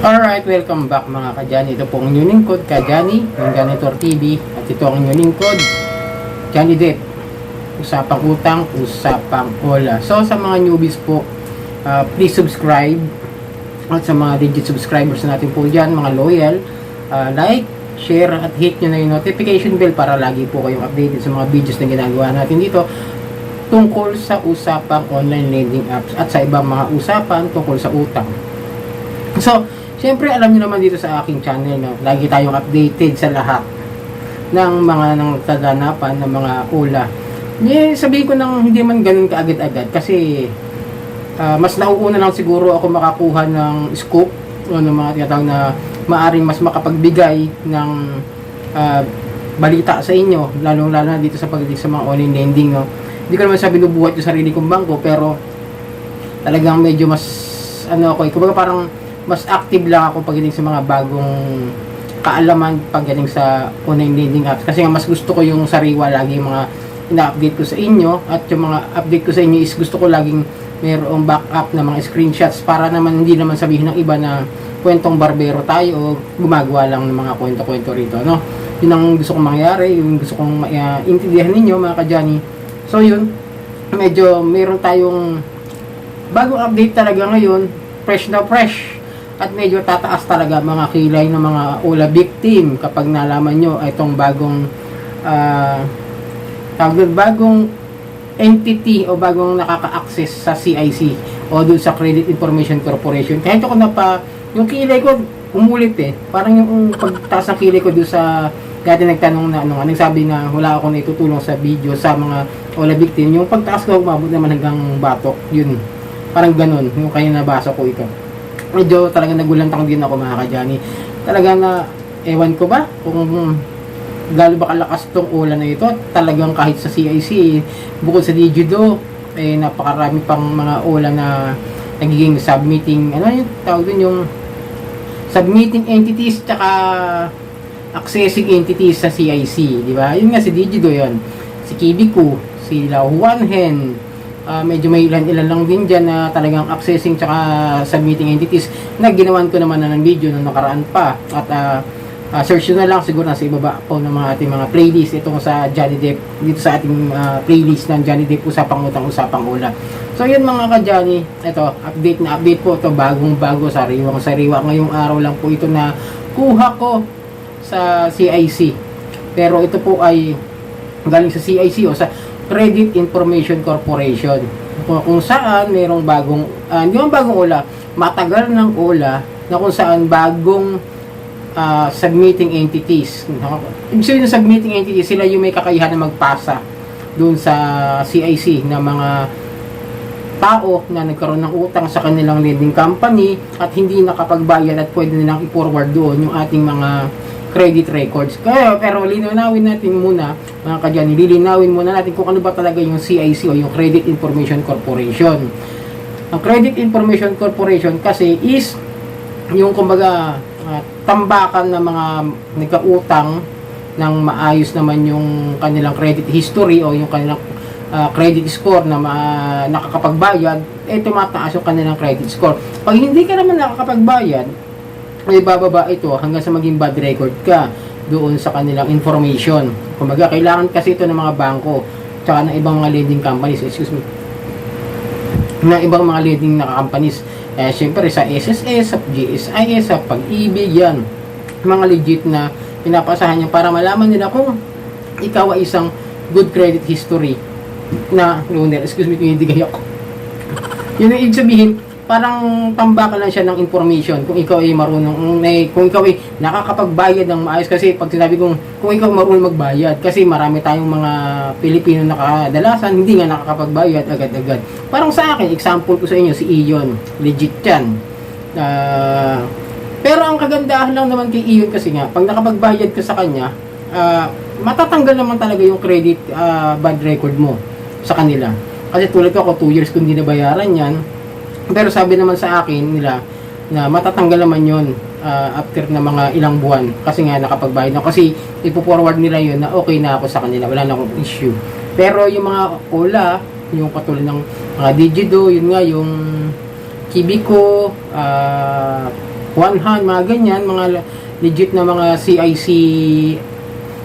Alright, welcome back mga ka-Johnny. Ito po ang inyong lingkod, ka-Johnny, ng Janitor TV. At ito ang inyong lingkod, Johnny Depp. Usapang utang, usapang cola. So sa mga newbies po, please subscribe. At sa mga legit subscribers natin po dyan, mga loyal, like, share, at hit nyo na yung notification bell para lagi po kayong updated sa mga videos na ginagawa natin dito tungkol sa usapang online lending apps at sa ibang mga usapan tungkol sa utang. So, siyempre alam niyo naman dito sa aking channel, no, lagi tayong updated sa lahat ng mga kaganapan ng mga ula. Sabihin ko nang hindi man ganun kaagad-agad kasi mas nauuna lang siguro ako makakuha ng scoop o ng mga tinatawag na maaring mas makapagbigay ng balita sa inyo, lalong-lalo na dito sa pagdating sa mga online lending. No? Hindi ko naman sabi binubuhat yung sarili kong bangko, pero talagang medyo mas kumbaga parang mas active lang ako pagdating sa mga bagong kaalaman pagdating sa online lending apps. Kasi nga mas gusto ko yung sariwa lagi yung mga ina-update ko sa inyo, at yung mga update ko sa inyo is gusto ko laging mayroong backup na mga screenshots para naman hindi naman sabihin ng iba na kwentong barbero tayo o gumagawa lang ng mga kwento-kwento rito, no? Yun ang gusto kong mangyari, yung gusto kong intindihan ninyo mga ka-Johnny. So yun, medyo mayroon tayong bagong update talaga ngayon, fresh na fresh. At medyo tataas talaga mga kilay ng mga ula victim kapag nalaman nyo itong bagong bagong entity o bagong nakaka-access sa CIC o dun sa Credit Information Corporation. Kahit ako yung kilay ko umulit parang yung pagtaas ng kilay ko dun sa dati nagtanong na nagsabi na wala akong naitutulong sa video sa mga ula victim, yung pagtaas ko umabot naman hanggang batok, yun parang ganun yung kaya nabasa ko ito. Medyo talaga nagulantang din ako mga ka-Johnny. Talaga na, ewan ko ba kung galo ba kalakas tong ulan na ito. Talagang kahit sa CIC, bukod sa Digido, napakarami pang mga ulan na nagiging submitting, yung tawag dun, yung submitting entities tsaka accessing entities sa CIC, di ba? Yun nga si Digido yun. Si Kibiku, si Lauhuanhen, medyo may ilan-ilan lang din dyan na talagang accessing tsaka submitting entities na ginawan ko naman na ng video na nakaraan pa, at search nyo na lang siguro nasa ibaba po ng mga ating mga playlist itong sa Johnny Depp, dito sa ating playlist ng Johnny Depp usapang utang usapang ula. So yun mga ka-Johnny, ito update po ito, bagong bago, sariwang sariwa ngayong araw lang po ito na kuha ko sa CIC, pero ito po ay galing sa CIC o sa Credit Information Corporation, kung saan mayroong bagong hindi man bagong ula, matagal ng ula na kung saan bagong submitting entities. Ibig sabihin ng submitting entities, sila yung may kakayahan na magpasa doon sa CIC na mga tao na nagkaroon ng utang sa kanilang lending company at hindi nakapagbayad at pwede nilang i-forward doon yung ating mga credit records. Pero linawin natin muna mga ka-Johnny, lilinawin muna natin kung ano ba talaga yung CIC o yung Credit Information Corporation. Ang Credit Information Corporation kasi is yung kumbaga tambakan ng mga nagkautang ng maayos naman yung kanilang credit history o yung kanilang credit score na nakakapagbayad, tumataas yung kanilang credit score. Pag hindi ka naman nakakapagbayad, may bababa ito hanggang sa maging bad record ka doon sa kanilang information. Kumbaga, kailangan kasi ito ng mga bangko tsaka ng ibang mga lending companies, ng ibang mga lending na companies. Siyempre sa SSS, sa GSIS, sa Pag-ibig, yan mga legit na pinapasahan niya para malaman nila kung ikaw ay isang good credit history na loaner. Kung hindi gayak yun ang ibig sabihin, parang tambakan lang siya ng information kung ikaw ay marunong, kung ikaw ay nakakapagbayad ng maayos. Kasi pag sinabi kung ikaw marunong magbayad, kasi marami tayong mga Pilipino na kadalasan hindi nga nakakapagbayad agad-agad. Parang sa akin, example ko sa inyo, si Ion, legit yan. Pero ang kagandahan lang naman kay Ion kasi nga, pag nakapagbayad ka sa kanya, matatanggal naman talaga yung credit bad record mo sa kanila. Kasi tulad ko, 2 years kung hindi nabayaran yan. Pero sabi naman sa akin nila na matatanggal naman yun after na mga ilang buwan kasi nga nakapagbayad na, kasi ipo-forward nila yun na okay na ako sa kanila, wala na akong issue. Pero yung mga ula, yung katulad ng mga Digido, yun nga yung Kibiku, one hand, mga ganyan, mga legit na mga CIC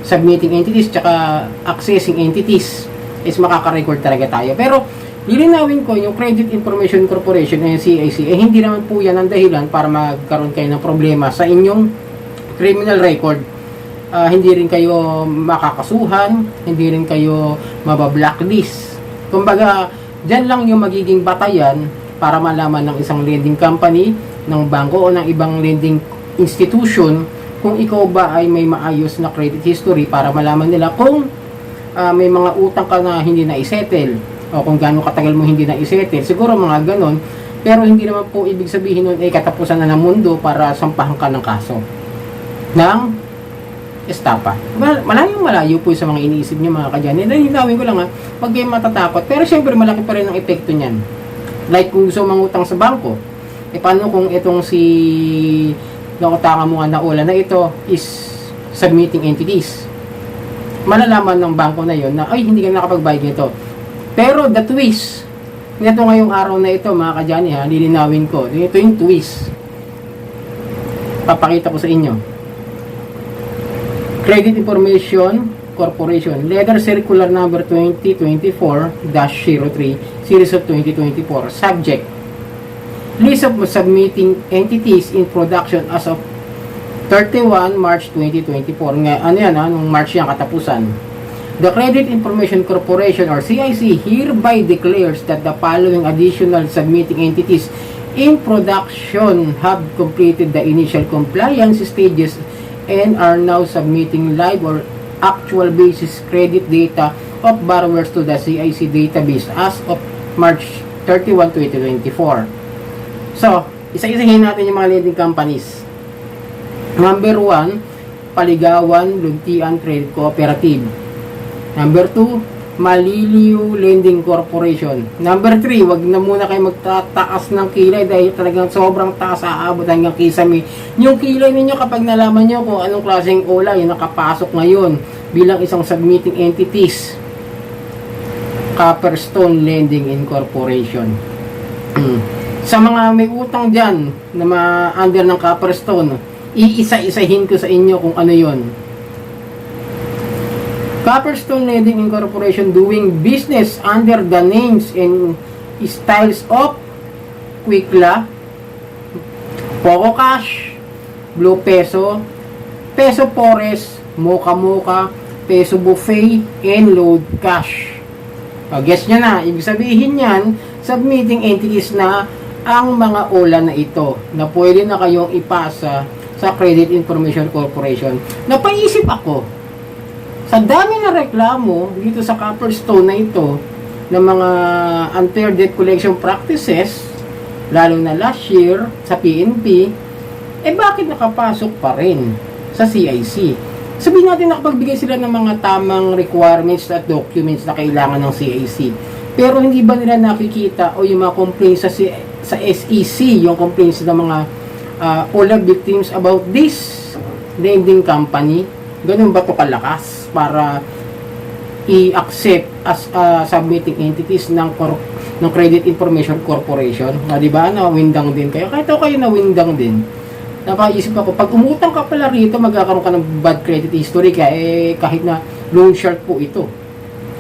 submitting entities tsaka accessing entities is makaka-record talaga tayo. Pero lilinawin ko yung Credit Information Corporation o CIC, hindi naman po yan ang dahilan para magkaroon kayo ng problema sa inyong criminal record. Hindi rin kayo makakasuhan, hindi rin kayo mabablacklist. Kumbaga, dyan lang yung magiging batayan para malaman ng isang lending company, ng bangko o ng ibang lending institution kung ikaw ba ay may maayos na credit history, para malaman nila kung may mga utang ka na hindi na isettle o kung gaano katagal mo hindi na isettle. Siguro mga ganon. Pero hindi naman po ibig sabihin nun katapusan na ng mundo para sampahan ka ng kaso ng estapa. Malayo po sa mga iniisip niyo, mga kadyan. Hinawin ko lang, wag kayong matatakot. Pero syempre malaki pa rin ang epekto niyan. Like kung gusto mangutang sa bangko, paano kung itong si nautangan mo nga na ula na ito is submitting entities? Malalaman ng bangko na yon na ay hindi ka nakapagbayad nito. Pero the twist nito ngayong araw na ito, mga kadyani, lilinawin ko. Ito yung twist. Papakita ko sa inyo. Credit Information Corporation, Letter Circular Number 2024-03, Series of 2024. Subject: List of submitting entities in production as of 31 March 2024. Ano yan, nung March yan katapusan. The Credit Information Corporation or CIC hereby declares that the following additional submitting entities in production have completed the initial compliance stages and are now submitting live or actual basis credit data of borrowers to the CIC database as of March 31, 2024. So, isa-isahin natin yung mga lending companies. Number 1, Paligawan Luntian Credit Cooperative. Number 2, Maliliw Lending Corporation. Number 3, wag na muna kayo magtataas ng kilay dahil talagang sobrang taas, aabot hanggang kisame. Yung kilay ninyo kapag nalaman nyo kung anong klaseng ola yung nakapasok ngayon bilang isang submitting entities. Copperstone Lending Incorporation. Sa mga may utang dyan na under ng Copperstone, iisa-isahin ko sa inyo kung ano yon. Copperstone Lending Incorporation doing business under the names and styles of Quickla, Poco Cash, Blue Peso, Peso Forest, Mocha Mocha, Peso Buffet, and Load Cash. Guess nyo na, ibig sabihin yan, submitting entities na ang mga ola na ito na pwede na kayong ipasa sa Credit Information Corporation. Napaisip ako, sa dami na reklamo dito sa Copperstone na ito ng mga unfair debt collection practices, lalo na last year sa PNP, bakit nakapasok pa rin sa CIC? Sabihin natin nakapagbigay sila ng mga tamang requirements at documents na kailangan ng CIC. Pero hindi ba nila nakikita o yung mga complaints sa SEC, yung complaints ng mga OLA victims about this lending company? Ganun ba ito kalakas para i-accept as submitting entities ng Credit Information Corporation? Di ba? Nawindang din kayo. Kahit ako kayo nawindang din. Napaisip ako, pag umutang ka pala rito, magkakaroon ka ng bad credit history kahit na loan shark po ito.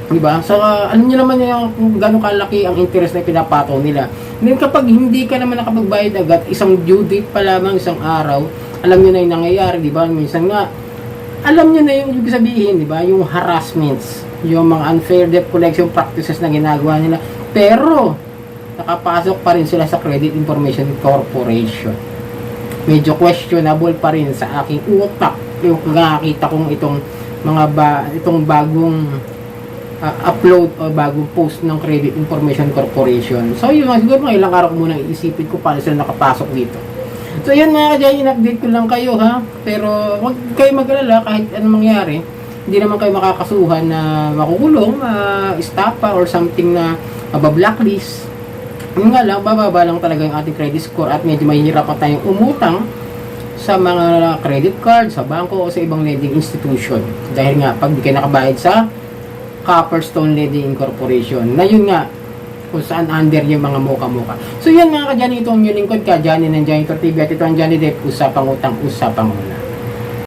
Diba? So, alam niyo naman kung gano'ng kalaki ang interest na pinapataw nila. Ngayon, kapag hindi ka naman nakapagbayad agad, isang due date pa lamang, isang araw, alam niyo na yung nangyayari, diba? Minsan nga, alam niyo na yung ibig sabihin, diba? Yung harassments, yung mga unfair debt collection practices na ginagawa nila. Pero, nakapasok pa rin sila sa Credit Information Corporation. Medyo questionable pa rin sa aking utak yung nakakita kong itong bagong upload o bagong post ng Credit Information Corporation. So yun, siguro mga ilang araw ko muna iisipin ko paano sila nakapasok dito. So yun mga kadyan, in-update ko lang kayo ha. Pero huwag kayo mag-alala kahit anong mangyari. Hindi naman kayo makakasuhan na makukulong, estapa or something na mabablacklist. Yung nga lang, bababa lang talaga yung ating credit score at medyo mahihirapan tayong umutang sa mga credit card, sa bangko o sa ibang lending institution. Dahil nga, pag di kayo nakabayad sa Copperstone Lending Incorporation, na yun nga, kung saan under yung mga muka-muka. So yan mga ka-Johnny, ito ang yung lingkod ka, Johnny ng Janitor TV, at ito ang Johnny Depp, usapang utang, usapang wala.